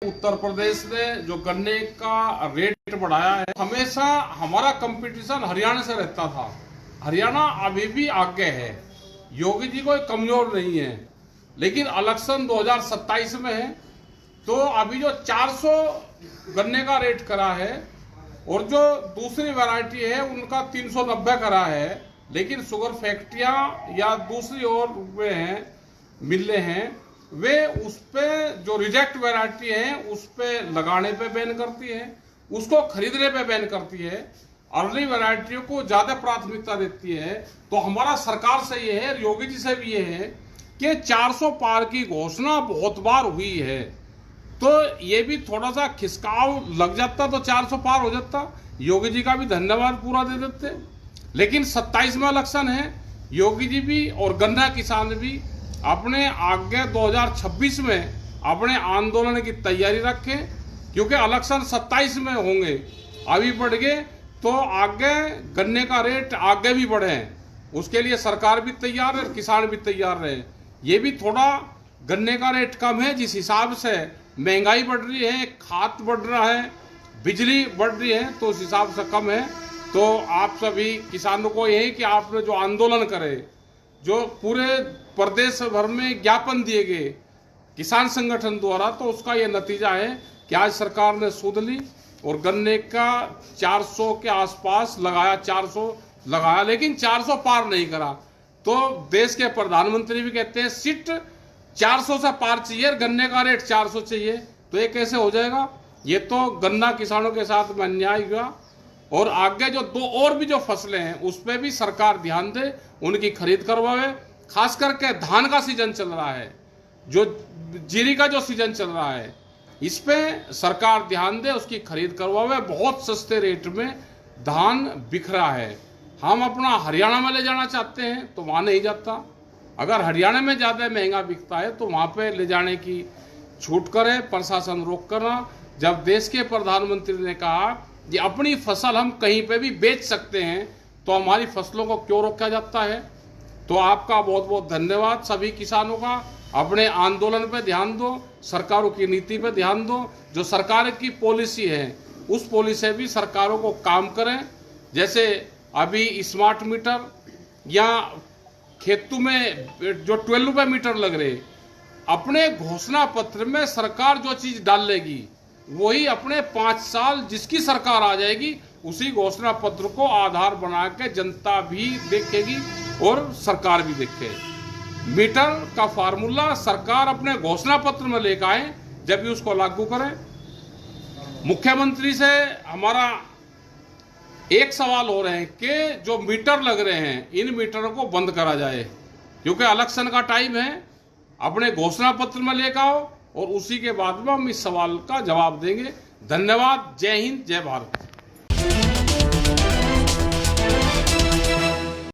उत्तर प्रदेश ने जो गन्ने का रेट बढ़ाया है, हमेशा हमारा कंपटीशन हरियाणा से रहता था। हरियाणा अभी भी आगे है, योगी जी कोई कमजोर नहीं है, लेकिन इलेक्शन 2027 में है तो अभी जो 400 गन्ने का रेट करा है और जो दूसरी वैरायटी है उनका 390 करा है, लेकिन शुगर फैक्ट्रियां या दूसरी ओर वे हैं मिलें हैं, वे उस पे जो रिजेक्ट वैरायटी है उस पे लगाने पे बैन करती है, उसको खरीदने पे बैन करती है, अर्ली वैरायटियों को ज्यादा प्राथमिकता देती है। तो हमारा सरकार से ये है, योगी जी से भी ये है कि 400 पार की घोषणा बहुत बार हुई है, तो ये भी थोड़ा सा खिसकाव लग जाता तो 400 पार हो जाता, योगी जी का भी धन्यवाद पूरा दे देते। लेकिन 27 में इलेक्शन है, योगी जी भी और गन्ना किसान भी अपने आगे 2026 में अपने आंदोलन की तैयारी रखें, क्योंकि इलेक्शन 27 में होंगे। अभी बढ़ गए तो आगे गन्ने का रेट आगे भी बढ़े, उसके लिए सरकार भी तैयार है, किसान भी तैयार रहे। ये भी थोड़ा गन्ने का रेट कम है, जिस हिसाब से महंगाई बढ़ रही है, खाद बढ़ रहा है, बिजली बढ़ रही है, तो उस हिसाब से कम है। तो आप सभी किसानों को यही कि आपने जो आंदोलन करे, जो पूरे प्रदेश भर में ज्ञापन दिए गए किसान संगठन द्वारा, तो उसका ये नतीजा है कि आज सरकार ने सूद ली और गन्ने का 400 के आसपास लगाया, 400 लगाया, लेकिन 400 पार नहीं करा। तो देश के प्रधानमंत्री भी कहते हैं सिट 400 से पार चाहिए, गन्ने का रेट 400 चाहिए, तो ये कैसे हो जाएगा? ये तो गन्ना किसानों के साथ में अन्याय हुआ। और आगे जो दो और भी जो फसलें हैं उस पर भी सरकार ध्यान दे, उनकी खरीद करवावे। खास करके धान का सीजन चल रहा है, जो जीरी का जो सीजन चल रहा है, इस पे सरकार ध्यान दे, उसकी खरीद करवावे। बहुत सस्ते रेट में धान बिक रहा है। हम अपना हरियाणा में ले जाना चाहते हैं तो वहां नहीं जाता। अगर हरियाणा में ज्यादा महंगा बिकता है तो वहां पे ले जाने की छूट करे, प्रशासन रोक करना। जब देश के प्रधानमंत्री ने कहा कि अपनी फसल हम कहीं पे भी बेच सकते हैं, तो हमारी फसलों को क्यों रोका जाता है? तो आपका बहुत बहुत धन्यवाद सभी किसानों का। अपने आंदोलन पे ध्यान दो, सरकारों की नीति पे ध्यान दो, जो सरकार की पॉलिसी है उस पॉलिसी से भी सरकारों को काम करें। जैसे अभी स्मार्ट मीटर या खेतों में जो 12 रुपये मीटर लग रहे, अपने घोषणा पत्र में सरकार जो चीज डालेगी वही अपने 5 साल जिसकी सरकार आ जाएगी उसी घोषणा पत्र को आधार बना के जनता भी देखेगी और सरकार भी देखे। मीटर का फार्मूला सरकार अपने घोषणा पत्र में लेकर आए, जब भी उसको लागू करें। मुख्यमंत्री से हमारा एक सवाल हो रहे हैं कि जो मीटर लग रहे हैं इन मीटरों को बंद करा जाए, क्योंकि इलेक्शन का टाइम है। अपने घोषणा पत्र में लेकर आओ और उसी के बाद में हम इस सवाल का जवाब देंगे। धन्यवाद। जय हिंद, जय भारत।